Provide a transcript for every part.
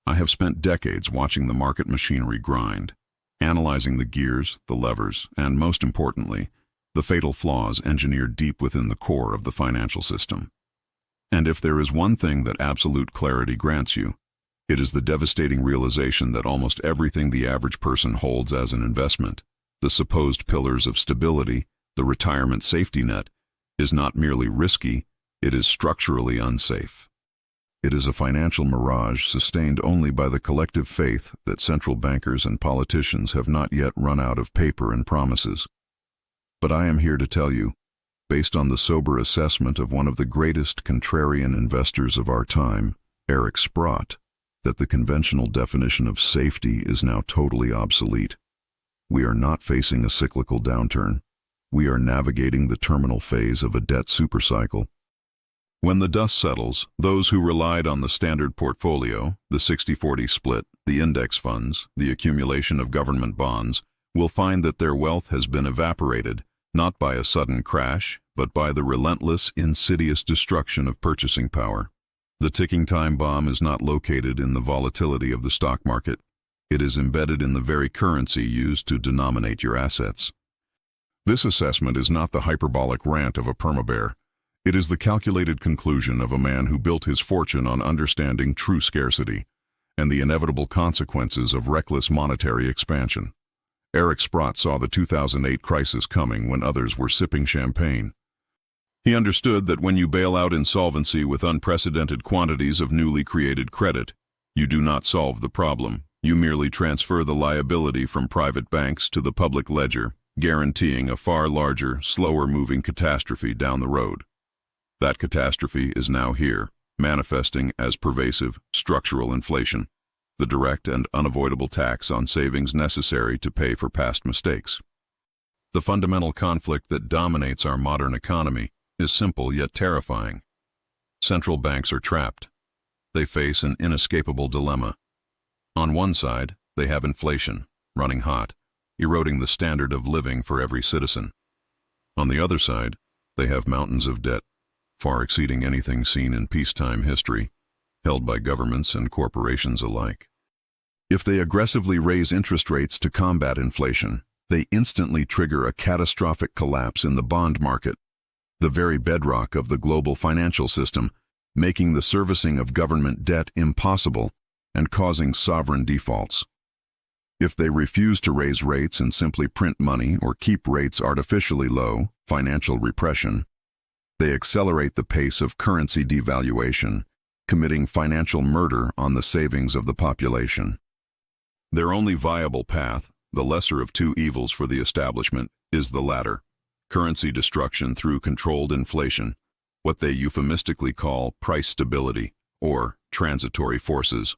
I have spent decades watching the market machinery grind, analyzing the gears, the levers, and most importantly, the fatal flaws engineered deep within the core of the financial system. And if there is one thing that absolute clarity grants you, it is the devastating realization that almost everything the average person holds as an investment, the supposed pillars of stability, the retirement safety net, is not merely risky, it is structurally unsafe. It is a financial mirage sustained only by the collective faith that central bankers and politicians have not yet run out of paper and promises. But I am here to tell you, based on the sober assessment of one of the greatest contrarian investors of our time, Eric Sprott, that the conventional definition of safety is now totally obsolete. We are not facing a cyclical downturn. We are navigating the terminal phase of a debt supercycle. When the dust settles, those who relied on the standard portfolio, the 60-40 split, the index funds, the accumulation of government bonds, will find that their wealth has been evaporated, not by a sudden crash, but by the relentless, insidious destruction of purchasing power. The ticking time bomb is not located in the volatility of the stock market. It is embedded in the very currency used to denominate your assets. This assessment is not the hyperbolic rant of a permabear. It is the calculated conclusion of a man who built his fortune on understanding true scarcity and the inevitable consequences of reckless monetary expansion. Eric Sprott saw the 2008 crisis coming when others were sipping champagne. He understood that when you bail out insolvency with unprecedented quantities of newly created credit, you do not solve the problem. You merely transfer the liability from private banks to the public ledger, guaranteeing a far larger, slower-moving catastrophe down the road. That catastrophe is now here, manifesting as pervasive, structural inflation, the direct and unavoidable tax on savings necessary to pay for past mistakes. The fundamental conflict that dominates our modern economy is simple yet terrifying. Central banks are trapped. They face an inescapable dilemma. On one side, they have inflation, running hot, eroding the standard of living for every citizen. On the other side, they have mountains of debt, far exceeding anything seen in peacetime history, held by governments and corporations alike. If they aggressively raise interest rates to combat inflation, they instantly trigger a catastrophic collapse in the bond market, the very bedrock of the global financial system, making the servicing of government debt impossible and causing sovereign defaults. If they refuse to raise rates and simply print money or keep rates artificially low, financial repression, they accelerate the pace of currency devaluation, committing financial murder on the savings of the population. Their only viable path, the lesser of two evils for the establishment, is the latter: currency destruction through controlled inflation, what they euphemistically call price stability, or transitory forces.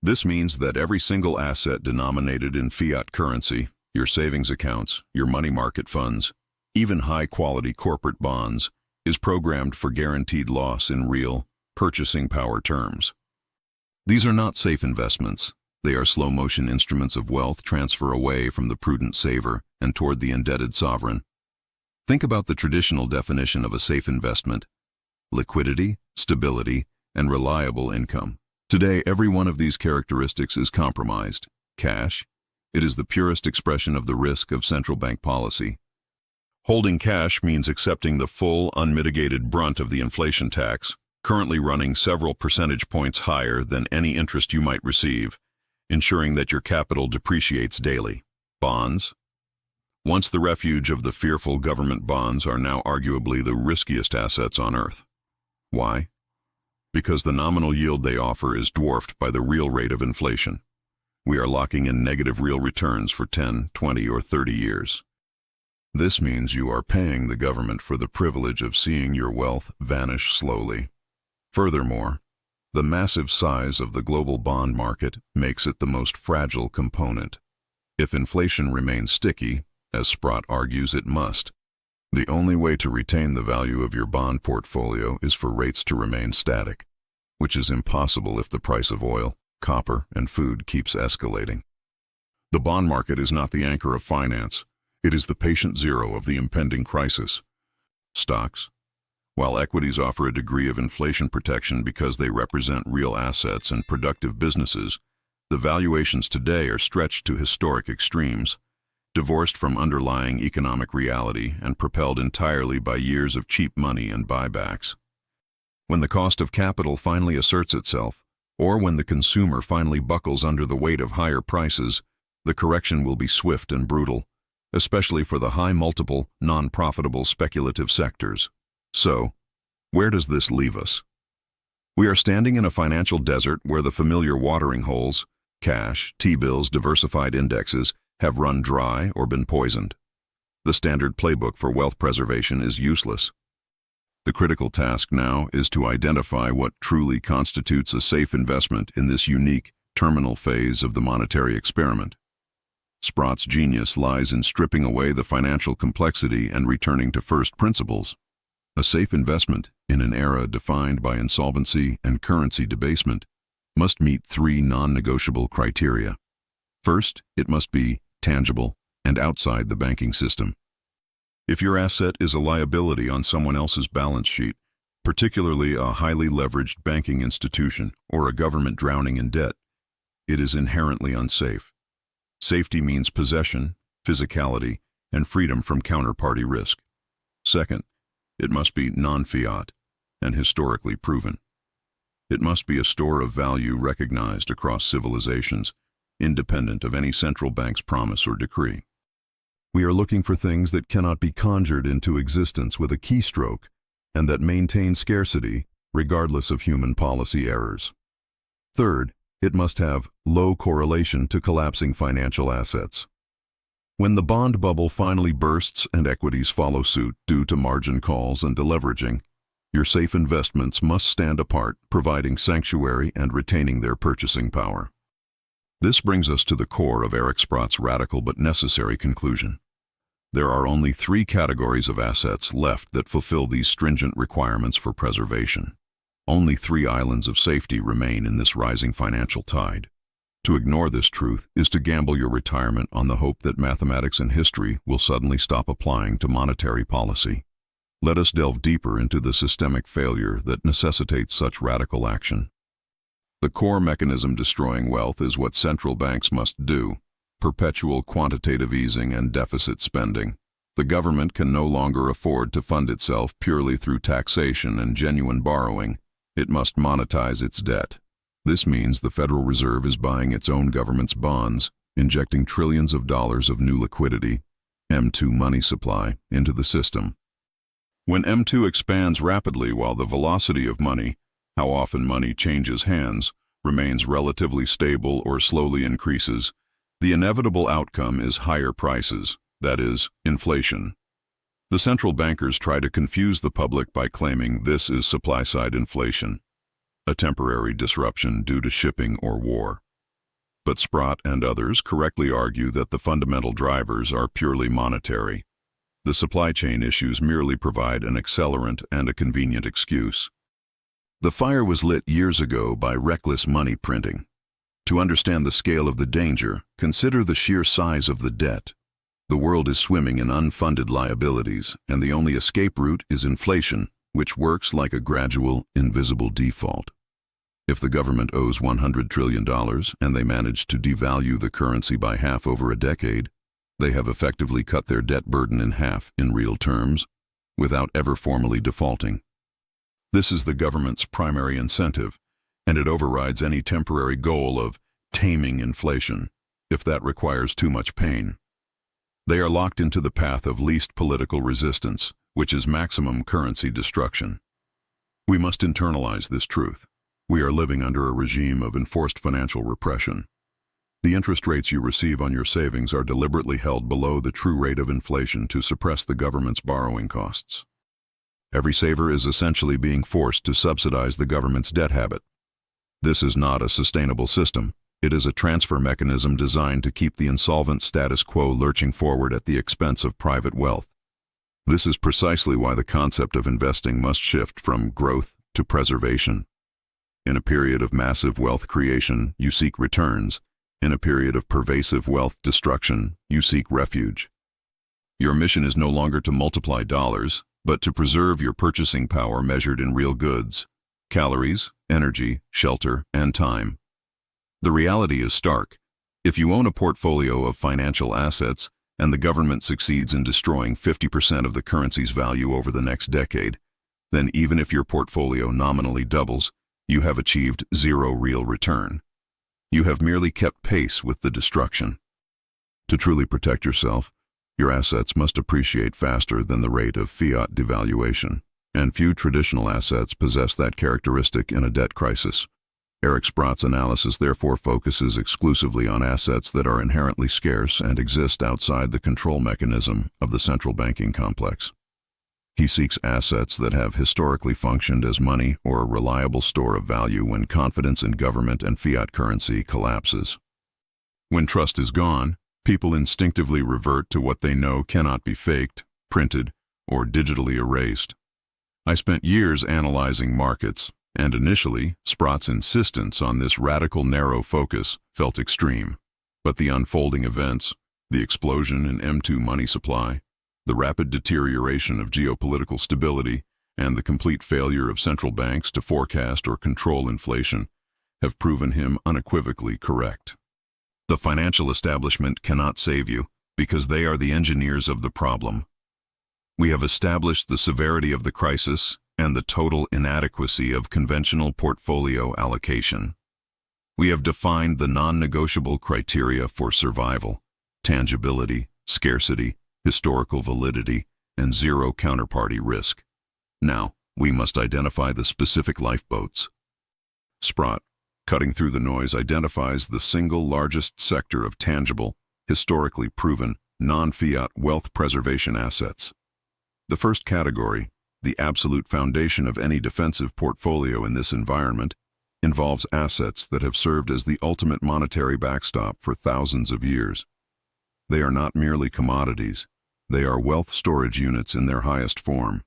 This means that every single asset denominated in fiat currency, your savings accounts, your money market funds, even high-quality corporate bonds, is programmed for guaranteed loss in real, purchasing power terms. These are not safe investments. They are slow-motion instruments of wealth transfer away from the prudent saver and toward the indebted sovereign. Think about the traditional definition of a safe investment: liquidity, stability, and reliable income. Today, every one of these characteristics is compromised. Cash, it is the purest expression of the risk of central bank policy. Holding cash means accepting the full, unmitigated brunt of the inflation tax, currently running several percentage points higher than any interest you might receive, ensuring that your capital depreciates daily. Bonds. Once the refuge of the fearful government bonds are now arguably the riskiest assets on earth. Why? Because the nominal yield they offer is dwarfed by the real rate of inflation. We are locking in negative real returns for 10, 20, or 30 years. This means you are paying the government for the privilege of seeing your wealth vanish slowly. Furthermore, the massive size of the global bond market makes it the most fragile component. If inflation remains sticky, as Sprott argues it must, the only way to retain the value of your bond portfolio is for rates to remain static, which is impossible if the price of oil, copper, and food keeps escalating. The bond market is not the anchor of finance. It is the patient zero of the impending crisis. Stocks, While equities offer a degree of inflation protection because they represent real assets and productive businesses, the valuations today are stretched to historic extremes, divorced from underlying economic reality and propelled entirely by years of cheap money and buybacks. When the cost of capital finally asserts itself, or when the consumer finally buckles under the weight of higher prices, the correction will be swift and brutal, especially for the high-multiple, non-profitable speculative sectors. So, where does this leave us? We are standing in a financial desert where the familiar watering holes, cash, T-bills, diversified indexes, have run dry or been poisoned. The standard playbook for wealth preservation is useless. The critical task now is to identify what truly constitutes a safe investment in this unique, terminal phase of the monetary experiment. Sprott's genius lies in stripping away the financial complexity and returning to first principles. A safe investment, in an era defined by insolvency and currency debasement, must meet three non-negotiable criteria. First, it must be tangible and outside the banking system. If your asset is a liability on someone else's balance sheet, particularly a highly leveraged banking institution or a government drowning in debt, it is inherently unsafe. Safety means possession, physicality, and freedom from counterparty risk. Second, it must be non-fiat and historically proven. It must be a store of value recognized across civilizations, independent of any central bank's promise or decree. We are looking for things that cannot be conjured into existence with a keystroke and that maintain scarcity regardless of human policy errors. Third, it must have low correlation to collapsing financial assets. When the bond bubble finally bursts and equities follow suit due to margin calls and deleveraging, your safe investments must stand apart, providing sanctuary and retaining their purchasing power. This brings us to the core of Eric Sprott's radical but necessary conclusion. There are only three categories of assets left that fulfill these stringent requirements for preservation. Only three islands of safety remain in this rising financial tide. To ignore this truth is to gamble your retirement on the hope that mathematics and history will suddenly stop applying to monetary policy. Let us delve deeper into the systemic failure that necessitates such radical action. The core mechanism destroying wealth is what central banks must do: perpetual quantitative easing and deficit spending. The government can no longer afford to fund itself purely through taxation and genuine borrowing. It must monetize its debt. This means the Federal Reserve is buying its own government's bonds, injecting trillions of dollars of new liquidity, M2 money supply, into the system. When M2 expands rapidly while the velocity of money, how often money changes hands, remains relatively stable or slowly increases, the inevitable outcome is higher prices, that is, inflation. The central bankers try to confuse the public by claiming this is supply-side inflation, a temporary disruption due to shipping or war. But Sprott and others correctly argue that the fundamental drivers are purely monetary. The supply chain issues merely provide an accelerant and a convenient excuse. The fire was lit years ago by reckless money printing. To understand the scale of the danger, consider the sheer size of the debt. The world is swimming in unfunded liabilities, and the only escape route is inflation, which works like a gradual, invisible default. If the government owes $100 trillion and they manage to devalue the currency by half over a decade, they have effectively cut their debt burden in half in real terms, without ever formally defaulting. This is the government's primary incentive, and it overrides any temporary goal of taming inflation, if that requires too much pain. They are locked into the path of least political resistance, which is maximum currency destruction. We must internalize this truth. We are living under a regime of enforced financial repression. The interest rates you receive on your savings are deliberately held below the true rate of inflation to suppress the government's borrowing costs. Every saver is essentially being forced to subsidize the government's debt habit. This is not a sustainable system. It is a transfer mechanism designed to keep the insolvent status quo lurching forward at the expense of private wealth. This is precisely why the concept of investing must shift from growth to preservation. In a period of massive wealth creation, you seek returns. In a period of pervasive wealth destruction, you seek refuge. Your mission is no longer to multiply dollars, but to preserve your purchasing power measured in real goods, calories, energy, shelter, and time. The reality is stark. If you own a portfolio of financial assets and the government succeeds in destroying 50% of the currency's value over the next decade, then even if your portfolio nominally doubles, you have achieved zero real return. You have merely kept pace with the destruction. To truly protect yourself, your assets must appreciate faster than the rate of fiat devaluation, and few traditional assets possess that characteristic in a debt crisis. Eric Sprott's analysis therefore focuses exclusively on assets that are inherently scarce and exist outside the control mechanism of the central banking complex. He seeks assets that have historically functioned as money or a reliable store of value when confidence in government and fiat currency collapses. When trust is gone, people instinctively revert to what they know cannot be faked, printed, or digitally erased. I spent years analyzing markets, and initially, Sprott's insistence on this radical narrow focus felt extreme. But the unfolding events, the explosion in M2 money supply, the rapid deterioration of geopolitical stability, and the complete failure of central banks to forecast or control inflation have proven him unequivocally correct. The financial establishment cannot save you because they are the engineers of the problem. We have established the severity of the crisis and the total inadequacy of conventional portfolio allocation. We have defined the non-negotiable criteria for survival: tangibility, scarcity, historical validity, and zero counterparty risk. Now, we must identify the specific lifeboats. Sprott, cutting through the noise, identifies the single largest sector of tangible, historically proven, non-fiat wealth preservation assets. The first category, the absolute foundation of any defensive portfolio in this environment, involves assets that have served as the ultimate monetary backstop for thousands of years. They are not merely commodities, they are wealth storage units in their highest form.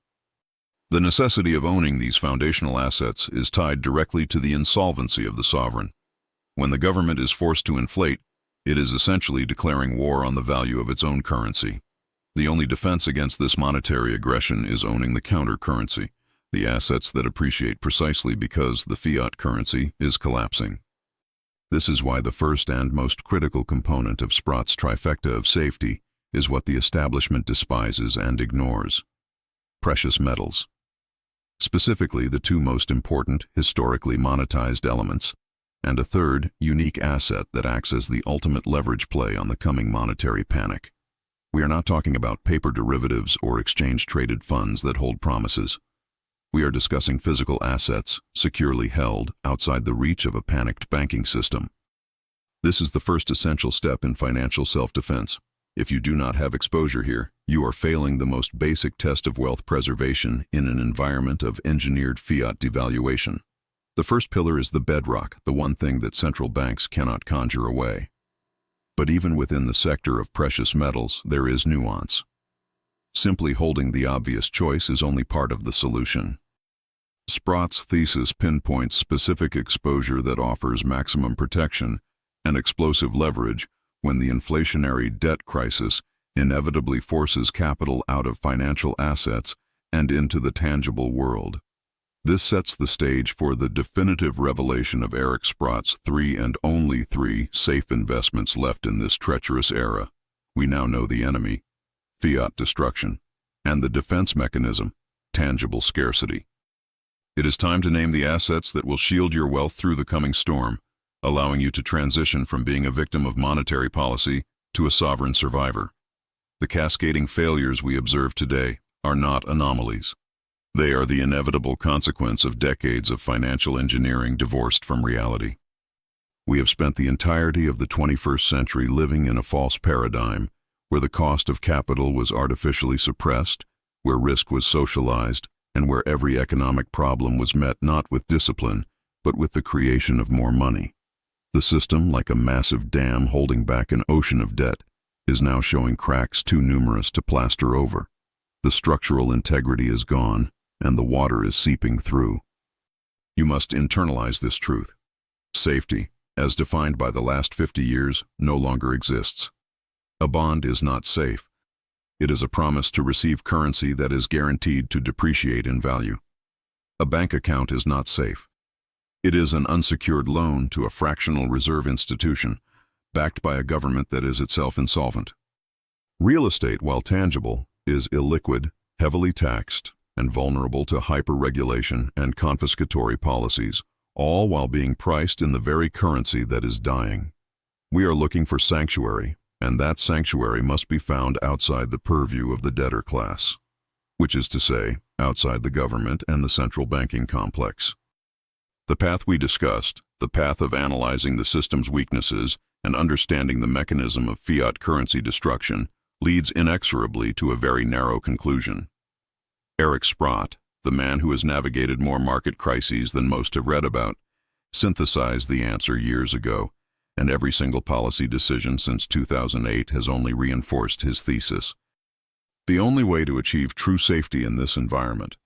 The necessity of owning these foundational assets is tied directly to the insolvency of the sovereign. When the government is forced to inflate, it is essentially declaring war on the value of its own currency. The only defense against this monetary aggression is owning the counter-currency, the assets that appreciate precisely because the fiat currency is collapsing. This is why the first and most critical component of Sprott's trifecta of safety is what the establishment despises and ignores: precious metals. Specifically, the two most important, historically monetized elements, and a third, unique asset that acts as the ultimate leverage play on the coming monetary panic. We are not talking about paper derivatives or exchange-traded funds that hold promises. We are discussing physical assets, securely held, outside the reach of a panicked banking system. This is the first essential step in financial self-defense. If you do not have exposure here, you are failing the most basic test of wealth preservation in an environment of engineered fiat devaluation. The first pillar is the bedrock, the one thing that central banks cannot conjure away. But even within the sector of precious metals, there is nuance. Simply holding the obvious choice is only part of the solution. Sprott's thesis pinpoints specific exposure that offers maximum protection and explosive leverage when the inflationary debt crisis inevitably forces capital out of financial assets and into the tangible world. This sets the stage for the definitive revelation of Eric Sprott's 3 and only 3 safe investments left in this treacherous era. We now know the enemy, fiat destruction, and the defense mechanism, tangible scarcity. It is time to name the assets that will shield your wealth through the coming storm, allowing you to transition from being a victim of monetary policy to a sovereign survivor. The cascading failures we observe today are not anomalies. They are the inevitable consequence of decades of financial engineering divorced from reality. We have spent the entirety of the 21st century living in a false paradigm where the cost of capital was artificially suppressed, where risk was socialized, and where every economic problem was met not with discipline, but with the creation of more money. The system, like a massive dam holding back an ocean of debt, is now showing cracks too numerous to plaster over. The structural integrity is gone, and the water is seeping through. You must internalize this truth. Safety, as defined by the last 50 years, no longer exists. A bond is not safe. It is a promise to receive currency that is guaranteed to depreciate in value. A bank account is not safe. It is an unsecured loan to a fractional reserve institution, backed by a government that is itself insolvent. Real estate, while tangible, is illiquid, heavily taxed, and vulnerable to hyper-regulation and confiscatory policies, all while being priced in the very currency that is dying. We are looking for sanctuary, and that sanctuary must be found outside the purview of the debtor class, which is to say, outside the government and the central banking complex. The path we discussed, the path of analyzing the system's weaknesses and understanding the mechanism of fiat currency destruction, leads inexorably to a very narrow conclusion. Eric Sprott, the man who has navigated more market crises than most have read about, synthesized the answer years ago, and every single policy decision since 2008 has only reinforced his thesis. The only way to achieve true safety in this environment,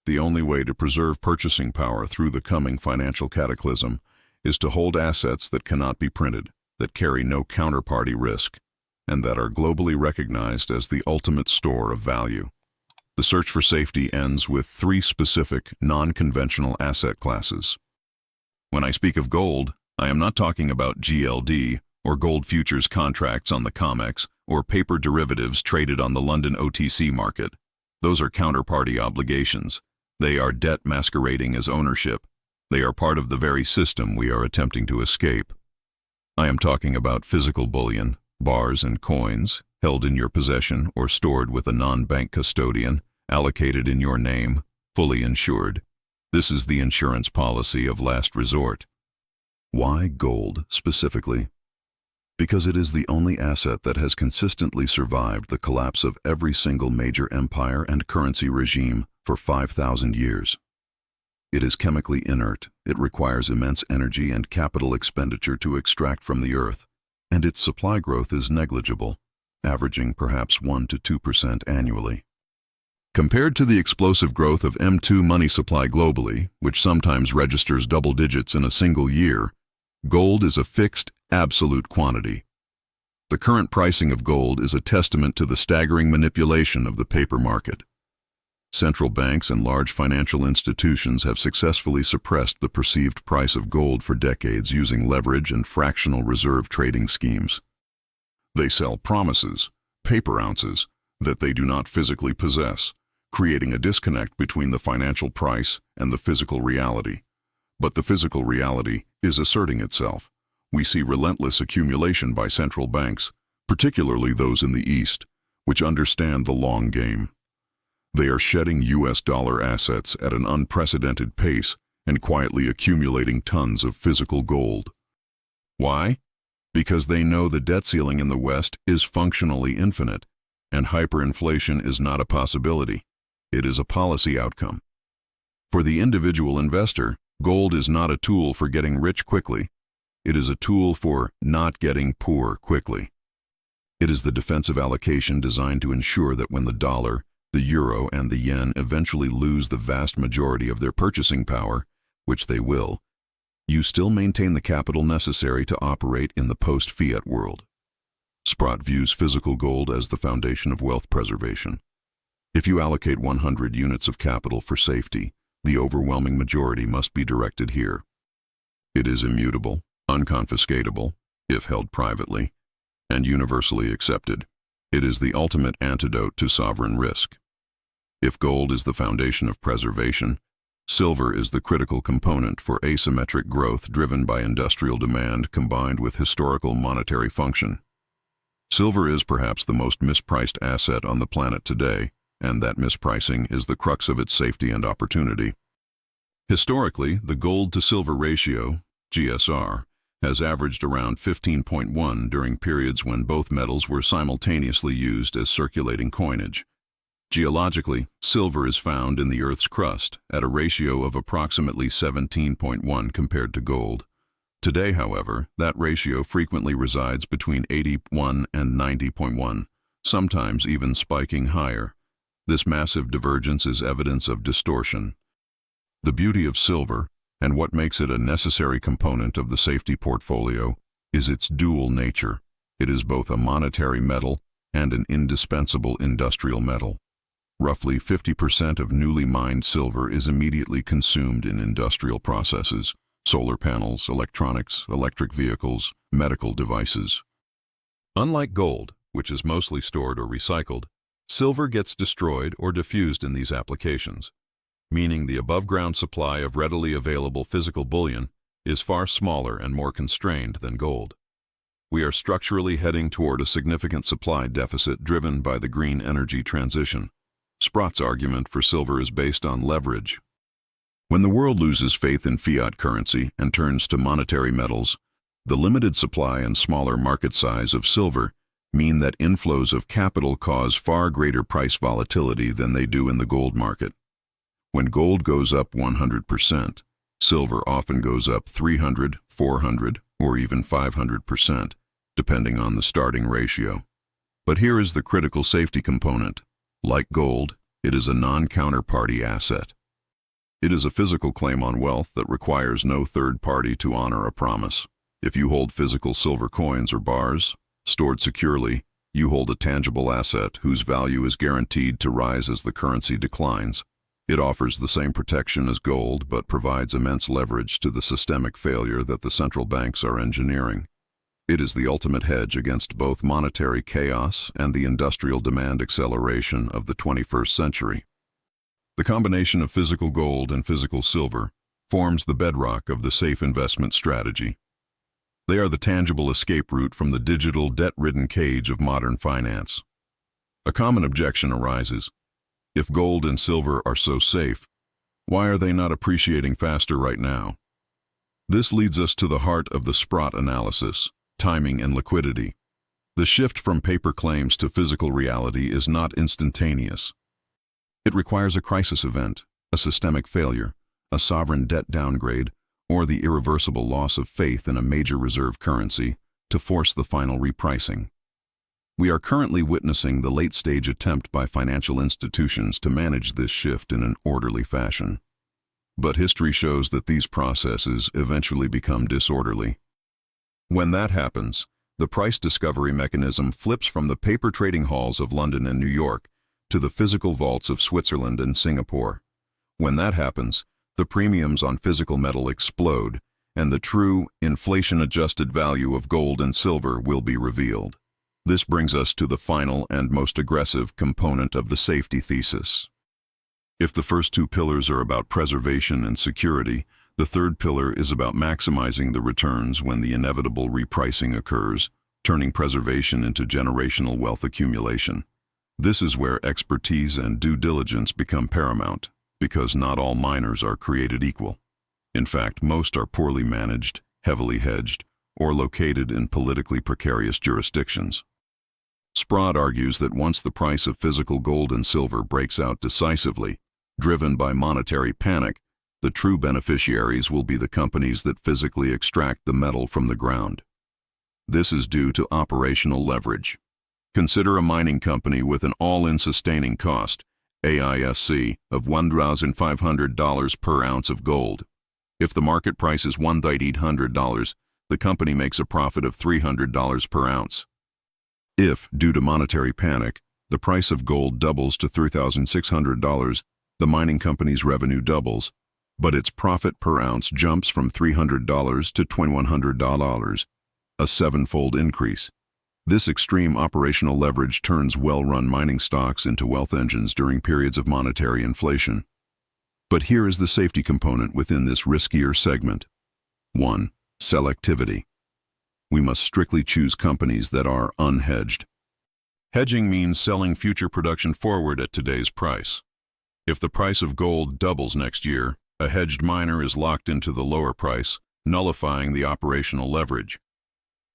the only way to preserve purchasing power through the coming financial cataclysm, is to hold assets that cannot be printed, that carry no counterparty risk, and that are globally recognized as the ultimate store of value. The search for safety ends with three specific, non-conventional asset classes. When I speak of gold, I am not talking about GLD, or gold futures contracts on the COMEX, or paper derivatives traded on the London OTC market. Those are counterparty obligations. They are debt masquerading as ownership. They are part of the very system we are attempting to escape. I am talking about physical bullion, bars and coins, held in your possession or stored with a non-bank custodian, allocated in your name, fully insured. This is the insurance policy of last resort. Why gold specifically? Because it is the only asset that has consistently survived the collapse of every single major empire and currency regime for 5,000 years. It is chemically inert, it requires immense energy and capital expenditure to extract from the earth, and its supply growth is negligible, averaging perhaps 1 to 2% annually. Compared to the explosive growth of M2 money supply globally, which sometimes registers double digits in a single year, gold is a fixed, absolute quantity. The current pricing of gold is a testament to the staggering manipulation of the paper market. Central banks and large financial institutions have successfully suppressed the perceived price of gold for decades using leverage and fractional reserve trading schemes. They sell promises, paper ounces, that they do not physically possess, creating a disconnect between the financial price and the physical reality. But the physical reality is asserting itself. We see relentless accumulation by central banks, particularly those in the East, which understand the long game. They are shedding US dollar assets at an unprecedented pace and quietly accumulating tons of physical gold. Why? Because they know the debt ceiling in the West is functionally infinite, and hyperinflation is not a possibility. It is a policy outcome. For the individual investor, gold is not a tool for getting rich quickly. It is a tool for not getting poor quickly. It is the defensive allocation designed to ensure that when the dollar, the euro, and the yen eventually lose the vast majority of their purchasing power, which they will, you still maintain the capital necessary to operate in the post-fiat world. Sprott views physical gold as the foundation of wealth preservation. If you allocate 100 units of capital for safety, the overwhelming majority must be directed here. It is immutable, unconfiscatable, if held privately, and universally accepted. It is the ultimate antidote to sovereign risk. If gold is the foundation of preservation, silver is the critical component for asymmetric growth driven by industrial demand combined with historical monetary function. Silver is perhaps the most mispriced asset on the planet today, and that mispricing is the crux of its safety and opportunity. Historically, the gold-to-silver ratio, GSR, has averaged around 15.1 during periods when both metals were simultaneously used as circulating coinage. Geologically, silver is found in the Earth's crust at a ratio of approximately 17.1 compared to gold. Today, however, that ratio frequently resides between 81 and 90.1, sometimes even spiking higher. This massive divergence is evidence of distortion. The beauty of silver, and what makes it a necessary component of the safety portfolio, is its dual nature. It is both a monetary metal and an indispensable industrial metal. Roughly 50% of newly mined silver is immediately consumed in industrial processes: solar panels, electronics, electric vehicles, medical devices. Unlike gold, which is mostly stored or recycled, silver gets destroyed or diffused in these applications, meaning the above-ground supply of readily available physical bullion is far smaller and more constrained than gold. We are structurally heading toward a significant supply deficit driven by the green energy transition. Sprott's argument for silver is based on leverage. When the world loses faith in fiat currency and turns to monetary metals, the limited supply and smaller market size of silver mean that inflows of capital cause far greater price volatility than they do in the gold market. When gold goes up 100%, silver often goes up 300, 400, or even 500%, depending on the starting ratio. But here is the critical safety component. Like gold, it is a non-counterparty asset. It is a physical claim on wealth that requires no third party to honor a promise. If you hold physical silver coins or bars, stored securely, you hold a tangible asset whose value is guaranteed to rise as the currency declines. It offers the same protection as gold, but provides immense leverage to the systemic failure that the central banks are engineering. It is the ultimate hedge against both monetary chaos and the industrial demand acceleration of the 21st century. The combination of physical gold and physical silver forms the bedrock of the safe investment strategy. They are the tangible escape route from the digital, debt-ridden cage of modern finance. A common objection arises. If gold and silver are so safe, why are they not appreciating faster right now? This leads us to the heart of the Sprott analysis: timing and liquidity. The shift from paper claims to physical reality is not instantaneous. It requires a crisis event, a systemic failure, a sovereign debt downgrade, or the irreversible loss of faith in a major reserve currency to force the final repricing. We are currently witnessing the late-stage attempt by financial institutions to manage this shift in an orderly fashion. But history shows that these processes eventually become disorderly. When that happens, the price discovery mechanism flips from the paper trading halls of London and New York to the physical vaults of Switzerland and Singapore. When that happens, the premiums on physical metal explode, and the true, inflation-adjusted value of gold and silver will be revealed. This brings us to the final and most aggressive component of the safety thesis. If the first two pillars are about preservation and security, the third pillar is about maximizing the returns when the inevitable repricing occurs, turning preservation into generational wealth accumulation. This is where expertise and due diligence become paramount, because not all miners are created equal. In fact, most are poorly managed, heavily hedged, or located in politically precarious jurisdictions. Sprott argues that once the price of physical gold and silver breaks out decisively, driven by monetary panic, the true beneficiaries will be the companies that physically extract the metal from the ground. This is due to operational leverage. Consider a mining company with an all-in sustaining cost, AISC, of $1,500 per ounce of gold. If the market price is $1,800, the company makes a profit of $300 per ounce. If, due to monetary panic, the price of gold doubles to $3,600, the mining company's revenue doubles, but its profit per ounce jumps from $300 to $2,100, a seven-fold increase. This extreme operational leverage turns well-run mining stocks into wealth engines during periods of monetary inflation. But here is the safety component within this riskier segment. 1. Selectivity. We must strictly choose companies that are unhedged. Hedging means selling future production forward at today's price. If the price of gold doubles next year, a hedged miner is locked into the lower price, nullifying the operational leverage.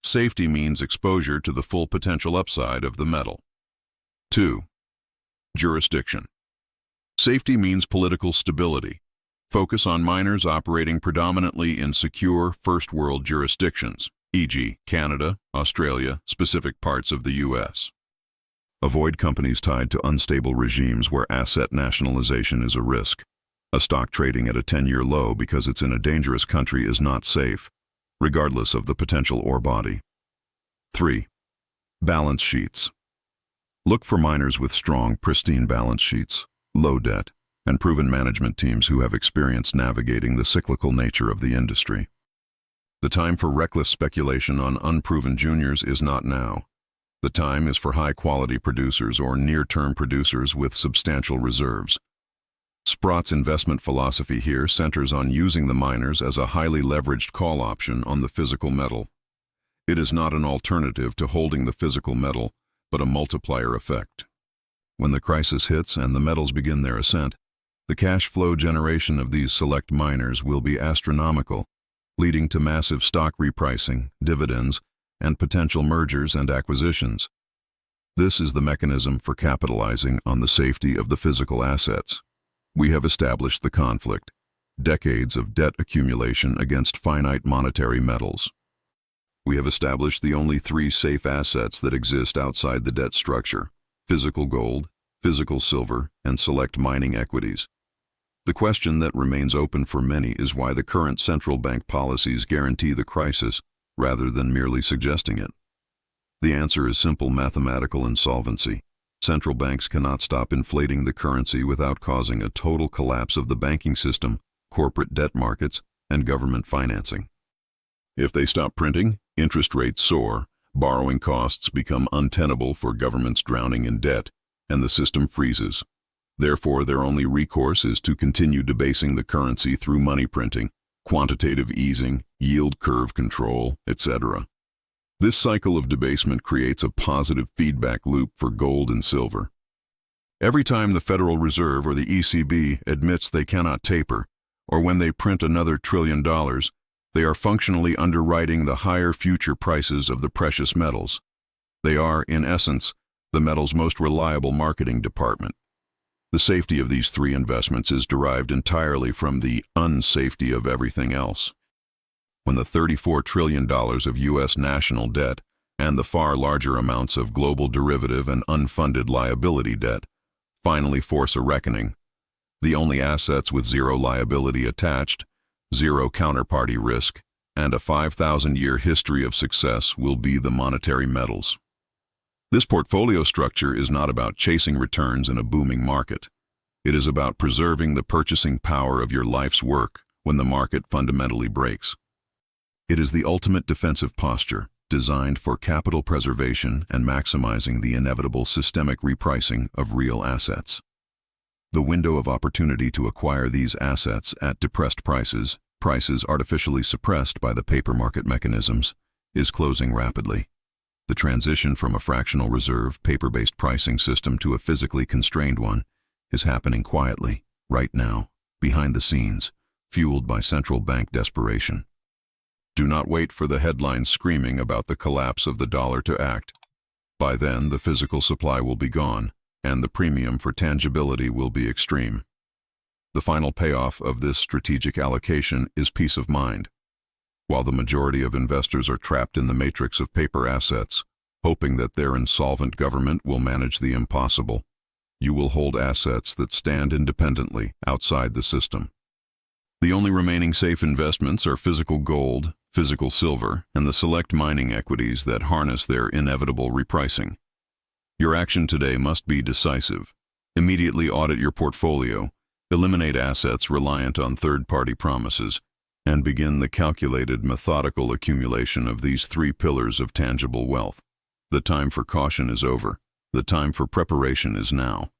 Safety means exposure to the full potential upside of the metal. 2. Jurisdiction. Safety means political stability. Focus on miners operating predominantly in secure first-world jurisdictions, e.g., Canada, Australia, specific parts of the U.S. Avoid companies tied to unstable regimes where asset nationalization is a risk. A stock trading at a 10-year low because it's in a dangerous country is not safe, regardless of the potential ore body. 3. Balance sheets. Look for miners with strong, pristine balance sheets, low debt, and proven management teams who have experience navigating the cyclical nature of the industry. The time for reckless speculation on unproven juniors is not now. The time is for high-quality producers or near-term producers with substantial reserves. Sprott's investment philosophy here centers on using the miners as a highly leveraged call option on the physical metal. It is not an alternative to holding the physical metal, but a multiplier effect. When the crisis hits and the metals begin their ascent, the cash flow generation of these select miners will be astronomical, leading to massive stock repricing, dividends, and potential mergers and acquisitions. This is the mechanism for capitalizing on the safety of the physical assets. We have established the conflict, decades of debt accumulation against finite monetary metals. We have established the only three safe assets that exist outside the debt structure: physical gold, physical silver, and select mining equities. The question that remains open for many is why the current central bank policies guarantee the crisis rather than merely suggesting it. The answer is simple mathematical insolvency. Central banks cannot stop inflating the currency without causing a total collapse of the banking system, corporate debt markets, and government financing. If they stop printing, interest rates soar, borrowing costs become untenable for governments drowning in debt, and the system freezes. Therefore, their only recourse is to continue debasing the currency through money printing, quantitative easing, yield curve control, etc. This cycle of debasement creates a positive feedback loop for gold and silver. Every time the Federal Reserve or the ECB admits they cannot taper, or when they print another $1 trillion, they are functionally underwriting the higher future prices of the precious metals. They are, in essence, the metal's most reliable marketing department. The safety of these three investments is derived entirely from the unsafety of everything else. When the $34 trillion of U.S. national debt and the far larger amounts of global derivative and unfunded liability debt finally force a reckoning, the only assets with zero liability attached, zero counterparty risk, and a 5,000-year history of success will be the monetary metals. This portfolio structure is not about chasing returns in a booming market. It is about preserving the purchasing power of your life's work when the market fundamentally breaks. It is the ultimate defensive posture, designed for capital preservation and maximizing the inevitable systemic repricing of real assets. The window of opportunity to acquire these assets at depressed prices artificially suppressed by the paper market mechanisms, is closing rapidly. The transition from a fractional reserve, paper-based pricing system to a physically constrained one is happening quietly, right now, behind the scenes, fueled by central bank desperation. Do not wait for the headlines screaming about the collapse of the dollar to act. By then, the physical supply will be gone, and the premium for tangibility will be extreme. The final payoff of this strategic allocation is peace of mind. While the majority of investors are trapped in the matrix of paper assets, hoping that their insolvent government will manage the impossible, you will hold assets that stand independently outside the system. The only remaining safe investments are physical gold, physical silver, and the select mining equities that harness their inevitable repricing. Your action today must be decisive. Immediately audit your portfolio, eliminate assets reliant on third-party promises, and begin the calculated, methodical accumulation of these three pillars of tangible wealth. The time for caution is over. The time for preparation is now.